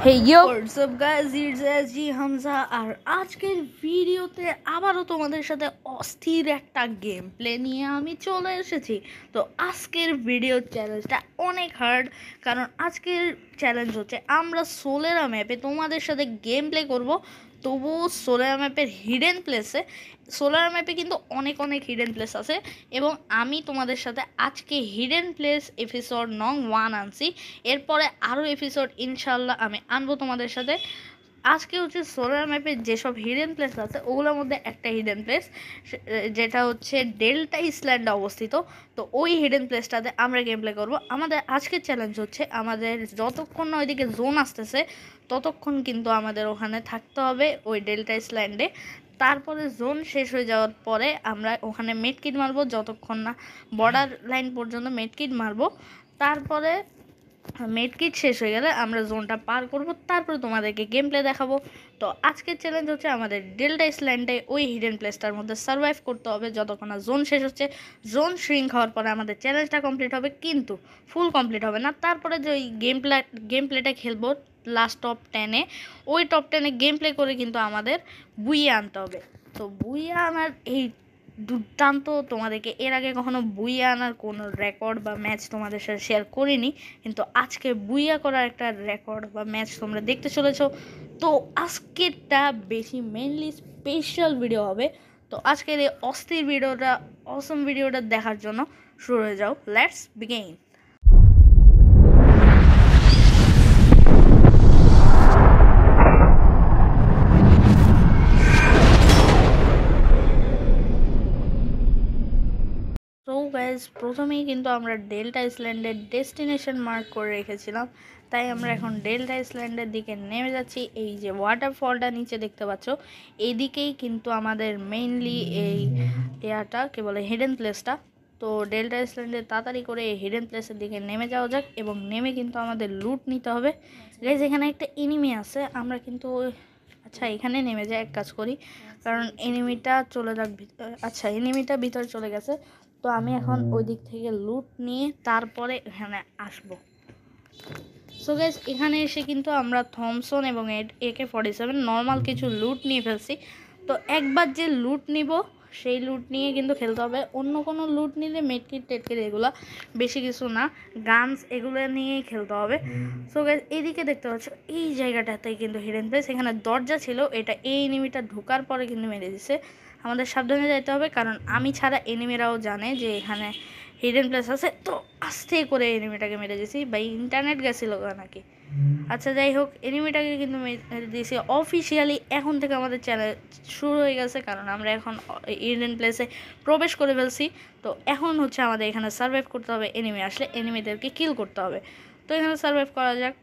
Hey yo, What's up guys, it's SG Hamza আর আজকের ভিডিওতে আবারও তোমাদের সাথে অস্থির একটা গেম প্লে নিয়ে আমি চলে এসেছি। তো আজকের ভিডিও চ্যালেঞ্জটা অনেক হার্ড, কারণ আজকের চ্যালেঞ্জ হচ্ছে আমরা সোলেরা ম্যাপে তোমাদের সাথে গেম প্লে করবো। তবুও সোলার ম্যাপের হিডেন প্লেসে, সোলার ম্যাপে কিন্তু অনেক অনেক হিডেন প্লেস আছে, এবং আমি তোমাদের সাথে আজকে হিডেন প্লেস এপিসোড নং 1 আনছি। এরপরে আরও এপিসোড ইনশাল্লাহ আমি আনবো তোমাদের সাথে। আজকে হচ্ছে সোলার ম্যাপে যেসব হিডেন প্লেস আছে ওগুলোর মধ্যে একটা হিডেন প্লেস, যেটা হচ্ছে ডেল্টা আইল্যান্ডে অবস্থিত। তো ওই হিডেন প্লেসটাতে আমরা গেম প্লে করবো। আমাদের আজকের চ্যালেঞ্জ হচ্ছে আমাদের যতক্ষণ না ওইদিকে জোন আসতেছে ততক্ষণ কিন্তু আমাদের ওখানে থাকতে হবে ওই ডেল্টা আইল্যান্ডে। তারপরে জোন শেষ হয়ে যাওয়ার পরে আমরা ওখানে মেডকিট মারবো, যতক্ষণ না বর্ডার লাইন পর্যন্ত মেডকিট মারবো। তারপরে মেডকিট শেষ হয়ে গেলে আমরা জোনটা পার করব, তারপরে তোমাদেরকে গেম প্লে দেখাবো। তো আজকের চ্যালেঞ্জ হচ্ছে আমাদের ডেল্টা আইল্যান্ডে ওই হিডেন প্লেসটার মধ্যে সার্ভাইভ করতে হবে যতক্ষণ না জোন শেষ হচ্ছে। জোন শ্রিঙ্ক হওয়ার পরে আমাদের চ্যালেঞ্জটা কমপ্লিট হবে, কিন্তু ফুল কমপ্লিট হবে না। তারপরে যে ওই গেম প্লেটা খেলবো লাস্ট টপ 10-এ, ওই টপ 10-এ গেম প্লে করে কিন্তু আমাদের বুইয়ে আনতে হবে। তো বুইয়ে আনার এই দুর্দান্ত, তোমাদেরকে এর আগে কখনো বুইয়া আনার কোনো রেকর্ড বা ম্যাচ তোমাদের সাথে শেয়ার করিনি, কিন্তু আজকে বুইয়া করার একটা রেকর্ড বা ম্যাচ তোমরা দেখতে চলেছ। তো আজকেরটা বেশি মেনলি স্পেশাল ভিডিও হবে। তো আজকের এই অস্থির ভিডিওটা, অসম ভিডিওটা দেখার জন্য শুরু হয়ে যাও। Let's begin. সো গাইজ, প্রথমেই কিন্তু আমরা ডেল্টা আইল্যান্ডের ডেস্টিনেশন মার্ক করে রেখেছিলাম, তাই আমরা এখন ডেল্টা আইল্যান্ডের দিকে নেমে যাচ্ছি। এই যে ওয়াটারফলটা নিচে দেখতে পাচ্ছ, এইদিকেই কিন্তু আমাদের মেইনলি এই এয়ারটা কে বলে হিডেন প্লেসটা। তো ডেল্টা আইল্যান্ডে তাড়াতাড়ি করে এই হিডেন প্লেসের দিকে নেমে যাওয়া যাক, এবং নেমে কিন্তু আমাদের লুট নিতে হবে। গাইজ, এখানে একটা এনিমি আছে, আমরা কিন্তু আচ্ছা এখানে নেমে যাই, এক কাজ করি, কারণ এনিমিটা চলে যাক আচ্ছা এনিমিটা ভিতরে চলে গেছে। তো আমি এখন ওই দিক থেকে লুট নিয়ে তারপরে এখানে আসব। সো গাইস, এখানে এসে কিন্তু আমরা থমসন এবং AK-47 নর্মাল কিছু লুট নিয়ে ফেলছি। তো একবার যে লুট নিব সেই লুট নিয়ে কিন্তু খেলতে হবে। অন্য কোনো লুট নিলে মেডকিট টেটকিট এগুলো বেশি কিছু না, গানস এগুলো নিয়েই খেলতে হবে। সো গাইস, এইদিকে দেখতে পাচ্ছ এই জায়গাটাতে কিন্তু হিডেন প্লেস, এখানে দরজা ছিল, এটা এই এনিমিটা ঢোকার পরে কিন্তু মেরে দিছে। আমাদের সাবধানে যাইতে হবে, কারণ আমি ছাড়া এনিমিরাও জানে যে এখানে হিডেন প্লেস আছে। তো আস্তে করে এনিমিটাকে মেরে দিয়েছি, বা ইন্টারনেট গেছিল নাকি। আচ্ছা যাই হোক, এনিমিটাকে কিন্তু মেরে দিয়েছি অফিসিয়ালি। এখন থেকে আমাদের চ্যালেঞ্জ শুরু হয়ে গেছে, কারণ আমরা এখন হিডেন প্লেসে প্রবেশ করে ফেলছি। তো এখন হচ্ছে আমাদের এখানে সার্ভাইভ করতে হবে, এনিমি আসলে এনিমিদেরকে কিল করতে হবে। তো এখানে সার্ভাইভ করা যাক।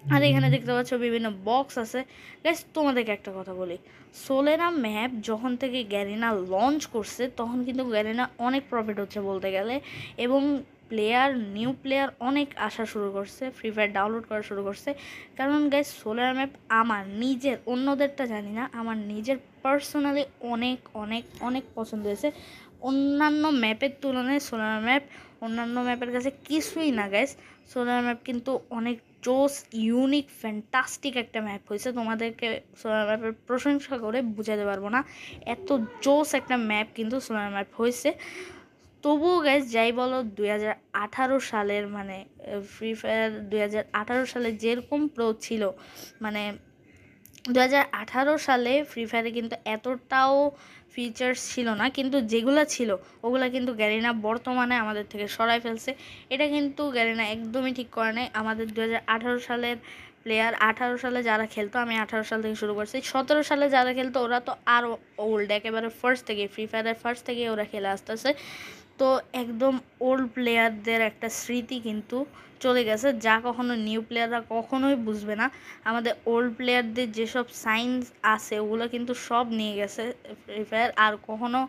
আর এখানে দেখতে পাচ্ছ বিভিন্ন বক্স আছে। গাইস, তোমাদেরকে একটা কথা বলি, সোলেরা ম্যাপ যখন থেকে গ্যারিনা লঞ্চ করছে তখন কিন্তু গ্যারিনা অনেক প্রফিট হচ্ছে বলতে গেলে, এবং নিউ প্লেয়ার অনেক আসা শুরু করছে, ফ্রি ফায়ার ডাউনলোড করা শুরু করছে। কারণ গাইস, সোলার ম্যাপ আমার নিজের, অন্যদেরটা জানি না, আমার নিজের পার্সোনালি অনেক অনেক অনেক পছন্দ হয়েছে। অন্যান্য ম্যাপের তুলনায় সোলার ম্যাপ অন্যান্য ম্যাপের কাছে কিছুই না গাইস। সোলার ম্যাপ কিন্তু অনেক জোস, ইউনিক, ফ্যান্টাস্টিক একটা ম্যাপ হয়েছে। তোমাদেরকে সোলার ম্যাপের প্রশংসা করে বোঝাতে পারবো না, এত জোস একটা ম্যাপ কিন্তু সোলার ম্যাপ হয়েছে। তবুও গাইজ, যাই বলো, 2018 সালের মানে ফ্রি ফায়ার 2018 সালে যেরকম প্রো ছিল, মানে 2018 সালে ফ্রি ফায়ারে কিন্তু এতটাও ফিচার্স ছিল না, কিন্তু যেগুলো ছিল ওগুলো কিন্তু গ্যারিনা বর্তমানে আমাদের থেকে সরাই ফেলছে। এটা কিন্তু গ্যারিনা একদমই ঠিক করে নাই। আমাদের 2018 সালের প্লেয়ার, 18 সালে যারা খেলতো, আমি 18 সাল থেকে শুরু করছি, 17 সালে যারা খেলতো ওরা তো আরও ওল্ড, একেবারে ফার্স্ট থেকে, ফ্রি ফায়ারের ফার্স্ট থেকে ওরা খেলে আসতেছে। তো একদম ওল্ড প্লেয়ারদের একটা স্মৃতি কিন্তু চলে গেছে, যা কখনো নিউ প্লেয়াররা কখনোই বুঝবে না। আমাদের ওল্ড প্লেয়ারদের যেসব সাইন্স আছে ওগুলো কিন্তু সব নিয়ে গেছে ফ্রি ফায়ার, আর কখনো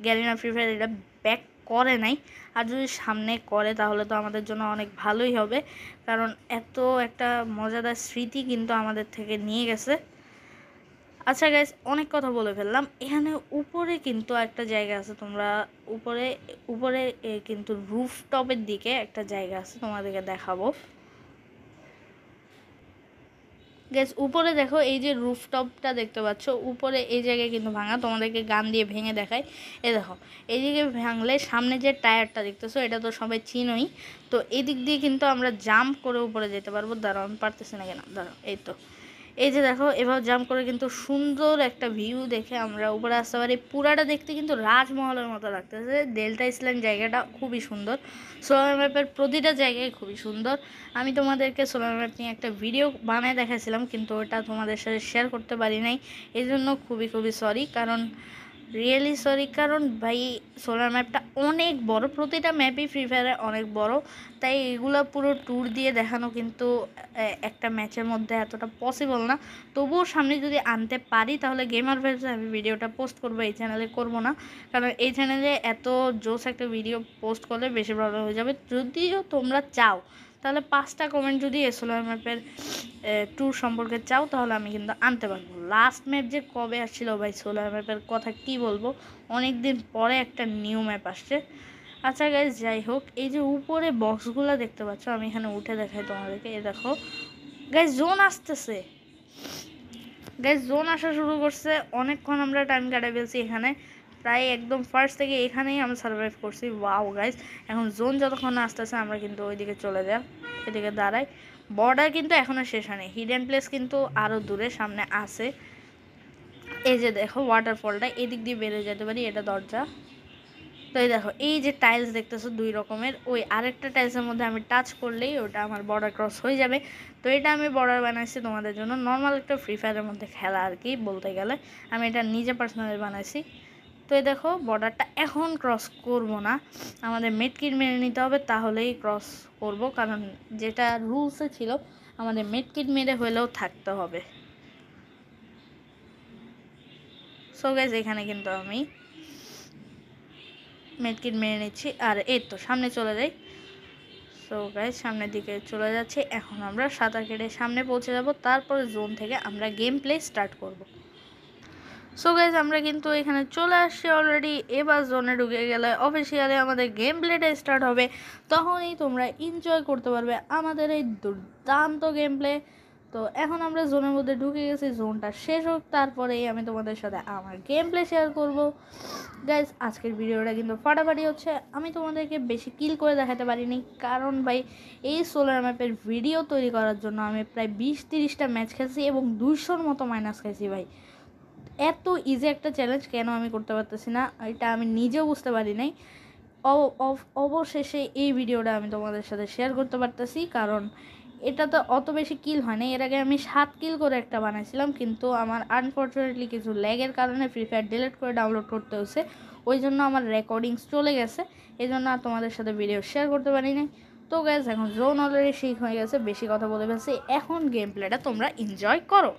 গ্যারিনা ফ্রি ফায়ার এটা ব্যাক করে নাই। আর যদি সামনে করে তাহলে তো আমাদের জন্য অনেক ভালোই হবে, কারণ এত একটা মজাদার স্মৃতি কিন্তু আমাদের থেকে নিয়ে গেছে। আচ্ছা গাইস, অনেক কথা বলে ফেললাম। এখানে উপরে কিন্তু একটা জায়গা আছে, তোমরা উপরে উপরে কিন্তু রুফটপের দিকে একটা জায়গা আছে, তোমাদেরকে দেখাবো। গ্যাস উপরে দেখো এই যে রুফটপটা দেখতে পাচ্ছ, উপরে এই জায়গায় কিন্তু ভাঙা, তোমাদেরকে গান দিয়ে ভেঙে দেখায়। এই দেখো এইদিকে ভাঙলে সামনে যে টায়ারটা দেখতেছো এটা তো সবাই চিনোই। তো এদিক দিয়ে কিন্তু আমরা জাম্প করে উপরে যেতে পারবো। দাঁড়াও আমি পারতেছি না কেন, দাঁড়াও এই তো, এই যে দেখো এবার জাম্প করে কিন্তু সুন্দর একটা ভিউ দেখে আমরা উপরে আসতে পারি। পুরাটা দেখতে কিন্তু রাজমহলের মতো লাগতেছে। ডেল্টা আইল্যান্ড জায়গাটা খুবই সুন্দর, সোলার ম্যাপের প্রতিটা জায়গায় খুবই সুন্দর। আমি তোমাদেরকে সোলার ম্যাপ নিয়ে একটা ভিডিও বানায় দেখাছিলাম, কিন্তু ওটা তোমাদের সাথে শেয়ার করতে পারি নাই, এই জন্য খুবই সরি। কারণ রিয়েলি সরি, কারণ ভাই সোলার ম্যাপটা অনেক বড়, প্রতিটা ম্যাপই ফ্রি ফায়ারে অনেক বড়, তাই এগুলো পুরো ট্যুর দিয়ে দেখানো কিন্তু একটা ম্যাচের মধ্যে এতটা পসিবল না। তবুও সামনে যদি আনতে পারি তাহলে গেমার ভাইবসে আমি ভিডিওটা পোস্ট করবো, এই চ্যানেলে করবো না, কারণ এই চ্যানেলে এত জোস একটা ভিডিও পোস্ট করলে বেশি প্রবলেম হয়ে যাবে। যদিও তোমরা চাও তাহলে 5টা কমেন্ট যদি সোলার ম্যাপের ট্যুর সম্পর্কে চাও তাহলে আমি কিন্তু আনতে পারবো। লাস্ট ম্যাপ যে কবে আসছিল ভাই, সোলার ম্যাপের কথা কি বলবো, অনেক দিন পরে একটা নিউ ম্যাপ আসছে। আচ্ছা গাইজ, যাই হোক, এই যে উপরে বক্সগুলো দেখতে পাচ্ছ, আমি এখানে উঠে দেখাই তোমাদেরকে। এ দেখো গাইজ জোন আসতেছে, গাইজ জোন আসা শুরু করছে। অনেকক্ষণ আমরা টাইম কাটাই ফেলছি এখানে, প্রায় একদম ফার্স্ট থেকে এখানেই আমরা সার্ভাইভ করছি। ওয়াও গাইজ, এখন জোন যতক্ষণ আসতেছে আমরা কিন্তু ওইদিকে চলে যাই, এদিকে দাঁড়াই। বর্ডার কিন্তু এখনও শেষ হয়নি, হিডেন প্লেস কিন্তু আরও দূরে সামনে আছে। এই যে দেখো ওয়াটারফলটা এদিক দিয়ে বেরিয়ে যেতে পারি, এটা দরজা। তো এই দেখো এই যে টাইলস দেখতেছো 2 রকমের, ওই আরেকটা টাইলসের মধ্যে আমি টাচ করলেই ওটা আমার বর্ডার ক্রস হয়ে যাবে। তো এটা আমি বর্ডার বানাইছি তোমাদের জন্য, নর্মাল একটা ফ্রি ফায়ারের মধ্যে খেলা আর কি বলতে গেলে, আমি এটা নিজে পার্সোনালি বানাইছি। তো এই দেখো বর্ডারটা এখন ক্রস করব না, আমাদের মেডকিট মেরে নিতে হবে, তাহলেই ক্রস করব, কারণ যেটা রুলসে ছিল আমাদের মেডকিট মেরে হলেও থাকতে হবে। সো গাইস এখানে কিন্তু আমি মেডকিট মেরে নিচ্ছি, আর এই তো সামনে চলে যাই। সো গাইস সামনের দিকে চলে যাচ্ছে, এখন আমরা সাঁতার কেটে সামনে পৌঁছে যাব, তারপরে জোন থেকে আমরা গেম প্লে স্টার্ট করব। সো গাইস আমরা কিন্তু এখানে চলে আসছি অলরেডি। এবার জোনে ঢুকে গেলে অফিসিয়ালি আমাদের গেম প্লেটা স্টার্ট হবে, তখনই তোমরা এনজয় করতে পারবে আমাদের এই দুর্দান্ত গেম প্লে। তো এখন আমরা জোনের মধ্যে ঢুকে গেছি, জোনটা শেষ হোক তারপরেই আমি তোমাদের সাথে আমার গেম প্লে শেয়ার করব। গাইজ আজকের ভিডিওটা কিন্তু ফাটাফাটি হচ্ছে, আমি তোমাদেরকে বেশি কিল করে দেখাতে পারিনি, কারণ ভাই এই সোলার ম্যাপের ভিডিও তৈরি করার জন্য আমি প্রায় 20-30টা ম্যাচ খেলছি এবং 200-র মতো মাইনাস খাইছি। ভাই এত ইজি একটা চ্যালেঞ্জ কেন আমি করতে পারতেছি না, এটা আমি নিজেও বুঝতে পারি নাই। অবশেষে এই ভিডিওটা আমি তোমাদের সাথে শেয়ার করতে পারতেছি, কারণ এটা তো অত বেশি কিল হয় না। এর আগে আমি 7 কিল করে একটা বানাইছিলাম, কিন্তু আমার আনফর্চুনেটলি কিছু ল্যাগের কারণে ফ্রি ফায়ার ডিলিট করে ডাউনলোড করতে হয়েছে, ওই জন্য আমার রেকর্ডিংস চলে গেছে, এই জন্য আর তোমাদের সাথে ভিডিও শেয়ার করতে পারি নাই। তো গাইজ এখন জোন অলরেডি ঠিক হয়ে গেছে, বেশি কথা বলে ফেলছি, এখন গেম প্লেটা তোমরা এনজয় করো।